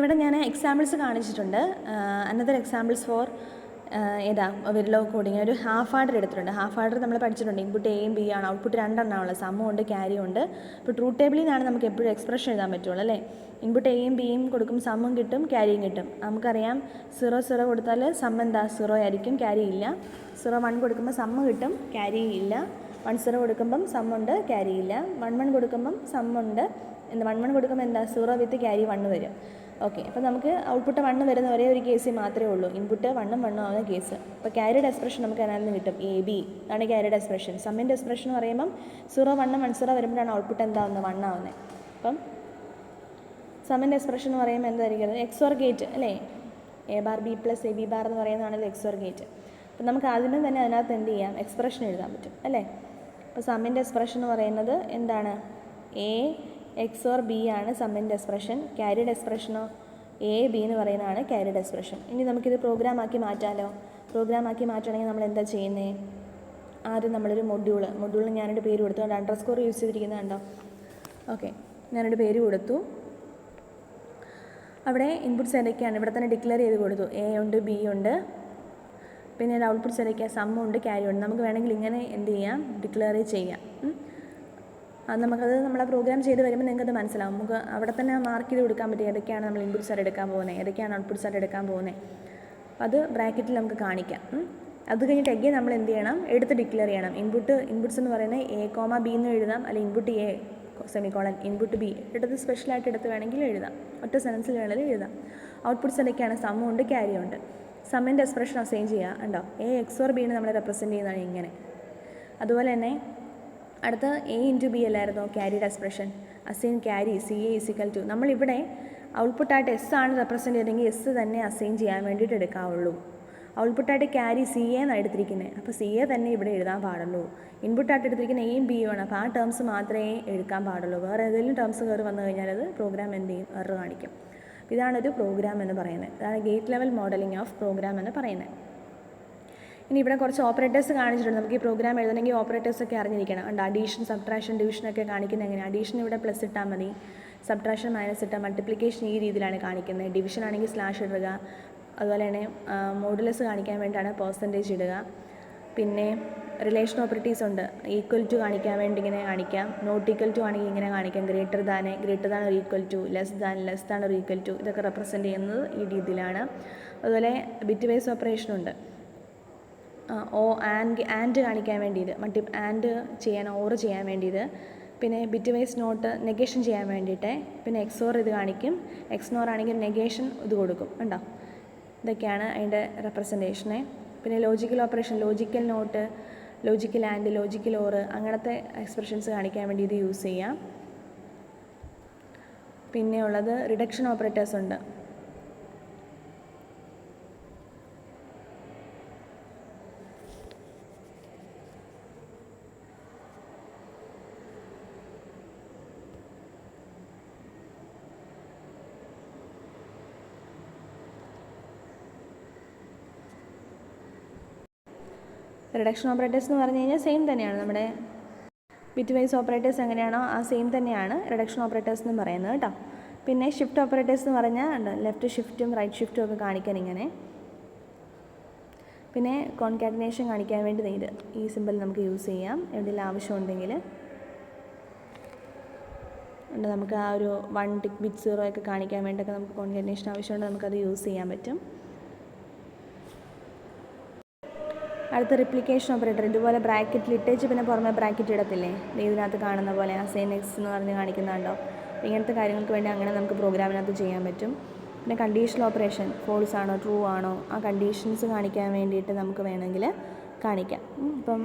ഇവിടെ ഞാൻ എക്സാമ്പിൾസ് കാണിച്ചിട്ടുണ്ട്. അനദർ എക്സാമ്പിൾസ് ഫോർ ഏതാ വെരിലോഗ് കോഡിങ്. ഒരു ഹാഫ് ആർഡർ എടുത്തിട്ടുണ്ട്. ഹാഫ് ആർഡർ നമ്മൾ പഠിച്ചിട്ടുണ്ട്. ഇൻപുട്ട് എയും ബി ആണ്, ഔട്ട്പുട്ട് രണ്ടെണ്ണമുള്ളത്, സമ്മും ഉണ്ട് ക്യാരിയും ഉണ്ട്. ഇപ്പോൾ ട്രൂത്ത് ടേബിളിൽ നിന്നാണ് നമുക്ക് എപ്പോഴും എക്സ്പ്രഷൻ എഴുതാൻ പറ്റുള്ളൂ അല്ലേ. ഇൻപുട്ട് എയും ബിയും കൊടുക്കും, സമ്മും കിട്ടും ക്യാരിയും കിട്ടും. നമുക്കറിയാം 0 കൊടുത്താൽ സം എന്താ 0 ആയിരിക്കും, ക്യാരി ഇല്ല. 1 കൊടുക്കുമ്പോൾ സമ്മ് കിട്ടും, ക്യാരി ഇല്ല. 10 കൊടുക്കുമ്പം സമ്മുണ്ട്, ക്യാരി ഇല്ല. 11 കൊടുക്കുമ്പം സമ്മുണ്ട്, 11 കൊടുക്കുമ്പോൾ എന്താ 0 വിത്ത് ക്യാരി 1 വരും. ഓക്കെ, അപ്പോൾ നമുക്ക് ഔട്ട്പുട്ട് 1 വരുന്ന ഒരേ ഒരു കേസ് മാത്രമേ ഉള്ളൂ, ഇൻപുട്ട് 1 ആവുന്ന കേസ്. അപ്പോൾ ക്യാരിയുടെ എക്സ്പ്രഷൻ നമുക്ക് അതിൽ നിന്ന് കിട്ടും, എ ബി ആണ് ക്യാരിയുടെ എക്സ്പ്രഷൻ. സമ്മിൻ്റെ എക്സ്പ്രഷൻ എന്ന് പറയുമ്പം 0 1 1 0 വരുമ്പോഴാണ് ഔട്ട്പുട്ട് എന്താവുന്നത് 1 ആവുന്നത്. അപ്പം സമ്മിൻ്റെ എക്സ്പ്രഷൻ എന്ന് പറയുമ്പോൾ എന്തായിരിക്കും, എക്സോർ ഗേറ്റ് അല്ലേ. A bar B plus A B bar എന്ന് പറയുന്നതാണല്ലോ എക്സോർ ഗേറ്റ്. അപ്പം നമുക്ക് ആദ്യമേ തന്നെ അതിനകത്ത് എന്ത് ചെയ്യാം, എക്സ്പ്രഷൻ എഴുതാൻ പറ്റും അല്ലേ. അപ്പോൾ സമ്മിൻ്റെ എക്സ്പ്രഷൻ എന്ന് പറയുന്നത് എന്താണ്, എ എക്സോർ ബി ആണ് സമ്മിൻ്റെ എക്സ്പ്രഷൻ. ക്യാരിയുടെ എക്സ്പ്രഷനോ എ ബി എന്ന് പറയുന്നതാണ് ക്യാരിയുടെ എക്സ്പ്രഷൻ. ഇനി നമുക്കിത് പ്രോഗ്രാമാക്കി മാറ്റാമല്ലോ. പ്രോഗ്രാമാക്കി മാറ്റുകയാണെങ്കിൽ നമ്മൾ എന്താ ചെയ്യുന്നത്, ആദ്യം നമ്മളൊരു മൊഡ്യൂളിന് ഞാനൊരു പേര് കൊടുത്തു, അതുകൊണ്ട് അണ്ടർസ്കോർ യൂസ് ചെയ്തിരിക്കുന്നത് കണ്ടോ. ഓക്കെ, ഞാനൊരു പേര് കൊടുത്തു. അവിടെ ഇൻപുട്ട്സ് ഏതൊക്കെയാണ് ഇവിടെ തന്നെ ഡിക്ലെയർ ചെയ്ത് കൊടുത്തു, എ ഉണ്ട് ബി ഉണ്ട്, പിന്നെ ഔട്ട്പുട്ട്സ് ഏതൊക്കെയാണ് സമ്മുണ്ട് ക്യാരി ഉണ്ട്. നമുക്ക് വേണമെങ്കിൽ ഇങ്ങനെ എന്ത് ചെയ്യാം, ഡിക്ലെയർ ചെയ്യാം. നമുക്കത് നമ്മളെ പ്രോഗ്രാം ചെയ്ത് വരുമ്പോൾ നിങ്ങൾക്കത് മനസ്സിലാവും. നമുക്ക് അവിടെ തന്നെ മാർക്ക് ചെയ്ത് കൊടുക്കാൻ പറ്റും ഏതൊക്കെയാണ് നമ്മൾ ഇൻപുട്ട്സ് ആയിട്ട് എടുക്കാൻ പോകുന്നത്, ഏതൊക്കെയാണ് ഔട്ട്പുട്ട്സ് ആയിട്ട് എടുക്കാൻ പോകുന്നത്. അപ്പോൾ അത് ബ്രാക്കറ്റിൽ നമുക്ക് കാണിക്കാം. അത് കഴിഞ്ഞിട്ട് എഗെയിൻ നമ്മൾ എന്ത് ചെയ്യണം, എടുത്ത് ഡിക്ലെയർ ചെയ്യണം. ഇൻപുട്ട്സ് എന്ന് പറയുന്നത് എ, ബി എന്ന് എഴുതാം, അല്ലെങ്കിൽ input A semicolon input B എടുത്ത് സ്പെഷ്യലായിട്ട് എടുത്ത് വേണമെങ്കിൽ എഴുതാം, ഒറ്റ സെൻസിൽ വേണമെങ്കിൽ എഴുതാം. ഔട്ട്പുട്ട്സ് എന്തൊക്കെയാണ്, സമ്മുണ്ട് ക്യാരി ഉണ്ട്. സമ്മിൻ്റെ എക്സ്പ്രഷൻ അസൈൻ ചെയ്യുക ഉണ്ടോ, എ എക്സോർ ബിനെ നമ്മൾ റെപ്രസെൻറ്റ് ചെയ്യുന്നതാണ് ഇങ്ങനെ. അതുപോലെ തന്നെ അടുത്ത എ ഇൻറ്റു ബി അല്ലായിരുന്നോ ക്യാരിയുടെ expression, assign carry C A is equal to. നമ്മളിവിടെ ഔട്ട്പുട്ടായിട്ട് എസ് ആണ് റെപ്രസെൻറ്റ് ചെയ്തെങ്കിൽ എസ് തന്നെ അസൈൻ ചെയ്യാൻ വേണ്ടിയിട്ട് എടുക്കാവുള്ളൂ. ഔട്ട്പുട്ടായിട്ട് ക്യാരി സി എ എന്നാണ് എടുത്തിരിക്കുന്നത്, അപ്പോൾ സി എ തന്നെ ഇവിടെ എഴുതാൻ പാടുള്ളൂ. ഇൻപുട്ടായിട്ട് എടുത്തിരിക്കുന്ന എയും ബിയും ആണ്, അപ്പോൾ ആ ടേംസ് മാത്രമേ എടുക്കാൻ പാടുള്ളൂ. വേറെ ഏതെങ്കിലും ടേംസ് കയറി വന്നു കഴിഞ്ഞാൽ അത് പ്രോഗ്രാം എന്ത് ചെയ്യും, എറർ കാണിക്കും. ഇതാണൊരു പ്രോഗ്രാം എന്ന് പറയുന്നത്. അതാണ് gate level modelling of program എന്ന് പറയുന്നത്. ഇനി ഇവിടെ കുറച്ച് ഓപ്പറേറ്റേഴ്സ് കാണിച്ചിട്ടുണ്ട്. നമുക്ക് ഈ പ്രോഗ്രാം എഴുതണമെങ്കിൽ ഓപ്പറേറ്റേഴ്സൊക്കെ അറിഞ്ഞിരിക്കണം. ഉണ്ട് അഡീഷൻ, സബ്ട്രാക്ഷൻ, ഡിവിഷനൊക്കെ കാണിക്കുന്നത് എങ്ങനെ, അഡീഷൻ ഇവിടെ പ്ലസ് ഇട്ടാൽ മതി, സബ്ട്രാക്ഷൻ മൈനസ് ഇട്ടാൽ, മൾട്ടിപ്ലിക്കേഷൻ ഈ രീതിയിലാണ് കാണിക്കുന്നത്. ഡിവിഷൻ ആണെങ്കിൽ സ്ലാഷ് ഇടുക, അതുപോലെ തന്നെ മോഡുലസ് കാണിക്കാൻ വേണ്ടിയിട്ടാണ് പെർസെൻറ്റേജ് ഇടുക. പിന്നെ റിലേഷൻ ഓപ്പറേറ്റീവ്സ് ഉണ്ട്, ഈക്വൽ ടു കാണിക്കാൻ വേണ്ടി ഇങ്ങനെ കാണിക്കാം, നോട്ട് ഈക്വൽ ടു ആണെങ്കിൽ ഇങ്ങനെ കാണിക്കാം, ഗ്രേറ്റർ ദാൻ ഒരു ഈക്വൽ ടു, ലെസ് ദാൻ ഒരു ഈക്വൽ ടു, ഇതൊക്കെ റെപ്രസെൻറ്റ് ചെയ്യുന്നത് ഈ രീതിയിലാണ്. അതുപോലെ ബിറ്റ് വൈസ് ഓപ്പറേഷൻ ഉണ്ട്, ആൻഡ് കാണിക്കാൻ വേണ്ടിയിട്ട്, ആൻഡ് ചെയ്യാൻ ഓർ ചെയ്യാൻ വേണ്ടിയിട്ട്, പിന്നെ ബിറ്റ് വൈസ് നോട്ട് നെഗേഷൻ ചെയ്യാൻ വേണ്ടിയിട്ട്, പിന്നെ എക്സോർ ഇത് കാണിക്കും, എക്സ്നോർ ആണെങ്കിൽ നെഗേഷൻ ഇത് കൊടുക്കും ഉണ്ടോ. ഇതൊക്കെയാണ് അതിൻ്റെ റെപ്രസെൻറ്റേഷനെ. പിന്നെ logical operation, logical not, logical and, logical or, അങ്ങനത്തെ എക്സ്പ്രഷൻസ് കാണിക്കാൻ വേണ്ടി ഇത് യൂസ് ചെയ്യാം. പിന്നെ ഉള്ളത് റിഡക്ഷൻ ഓപ്പറേറ്റേഴ്സ് ഉണ്ട്. റിഡക്ഷൻ ഓപ്പറേറ്റേഴ്സ് എന്ന് പറഞ്ഞു കഴിഞ്ഞാൽ സെയിം തന്നെയാണ്, നമ്മുടെ ബിറ്റ് വൈസ് ഓപ്പറേറ്റേഴ്സ് എങ്ങനെയാണോ ആ സെയിം തന്നെയാണ് റിഡക്ഷൻ ഓപ്പറേറ്റേഴ്സ് എന്ന് പറയുന്നത് കേട്ടോ. പിന്നെ ഷിഫ്റ്റ് ഓപ്പറേറ്റേഴ്സ് എന്ന് പറഞ്ഞാൽ ഉണ്ട്, ലെഫ്റ്റ് ഷിഫ്റ്റും റൈറ്റ് ഷിഫ്റ്റും ഒക്കെ കാണിക്കാൻ ഇങ്ങനെ. പിന്നെ കോൺകാറ്റിനേഷൻ കാണിക്കാൻ വേണ്ടി ഇത് ഈ സിമ്പിൾ നമുക്ക് യൂസ് ചെയ്യാം എവിടെയെങ്കിലും ആവശ്യമുണ്ടെങ്കിൽ. ഉണ്ട് നമുക്ക് ആ ഒരു 1 ടിക്ക് ബിറ്റ് 0 ഒക്കെ കാണിക്കാൻ വേണ്ടിയൊക്കെ നമുക്ക് കോൺകാറ്റിനേഷൻ ആവശ്യമുണ്ട്, നമുക്കത് യൂസ് ചെയ്യാൻ പറ്റും. അടുത്ത റിപ്ലിക്കേഷൻ ഓപ്പറേറ്റർ, ഇതുപോലെ ബ്രാക്കറ്റിൽ ഇട്ടേച്ച് പിന്നെ പുറമെ ബ്രാക്കറ്റ് ഇടത്തില്ലേ, ഇതിനകത്ത് കാണുന്ന പോലെ അസൈൻ എക്സ് എന്ന് പറഞ്ഞ് കാണിക്കുന്നുണ്ടോ. ഇങ്ങനത്തെ കാര്യങ്ങൾക്ക് വേണ്ടി അങ്ങനെ നമുക്ക് പ്രോഗ്രാമിനകത്ത് ചെയ്യാൻ പറ്റും. പിന്നെ കണ്ടീഷണൽ ഓപ്പറേഷൻ, ഫോൾസ് ആണോ ട്രൂ ആണോ ആ കണ്ടീഷൻസ് കാണിക്കാൻ വേണ്ടിയിട്ട് നമുക്ക് വേണമെങ്കിൽ കാണിക്കാം. ഇപ്പം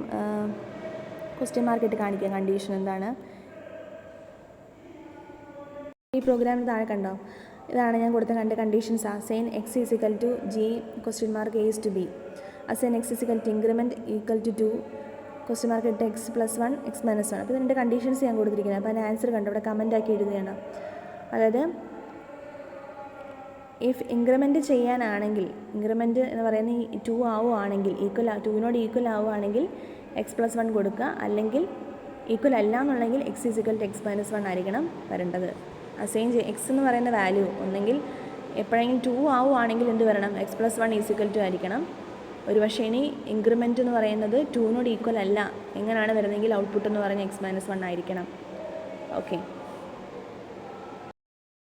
ക്വസ്റ്റ്യൻ മാർക്ക് ഇട്ട് കാണിക്കാം കണ്ടീഷൻ എന്താണ്. ഈ പ്രോഗ്രാമിന് താഴെ കണ്ടോ, ഇതാണ് ഞാൻ കൊടുത്ത conditions. Assign x is equal to G question mark A is to B, assign x is equal to increment equal to 2 question mark ഇട്ട് എക്സ് പ്ലസ് 1 എക്സ് മൈനസ് 1. അപ്പോൾ ഇതിൻ്റെ കണ്ടീഷൻസ് ഞാൻ കൊടുത്തിരിക്കുന്നത്. അപ്പോൾ അതിന് ആൻസർ കണ്ടോ, ഇവിടെ കമൻ്റ് ആക്കി എഴുതുകയാണ്. അതായത് ഇഫ് ഇൻക്രിമെൻറ്റ് ചെയ്യാനാണെങ്കിൽ, ഇൻക്രിമെൻറ്റ് എന്ന് പറയുന്നത് 2 ആവുകയാണെങ്കിൽ, 2 ഈക്വൽ ആവുകയാണെങ്കിൽ എക്സ് പ്ലസ് 1 കൊടുക്കുക, അല്ലെങ്കിൽ ഈക്വൽ അല്ല എന്നുണ്ടെങ്കിൽ x is equal to x minus 1 ആയിരിക്കണം വരേണ്ടത്. അസൈൻ എക്സ് എന്ന് പറയുന്ന വാല്യൂ ഒന്നെങ്കിൽ എപ്പോഴെങ്കിലും 2 ആവുകയാണെങ്കിൽ എന്ത് വരണം, x+1 ആയിരിക്കണം. ഒരു പക്ഷേ ഇനി ഇൻക്രിമെൻറ്റ് എന്ന് പറയുന്നത് 2 ഈക്വൽ അല്ല, എങ്ങനെയാണ് വരുന്നതെങ്കിൽ ഔട്ട്പുട്ട് എന്ന് പറയുന്നത് x-1 ആയിരിക്കണം. ഓക്കെ.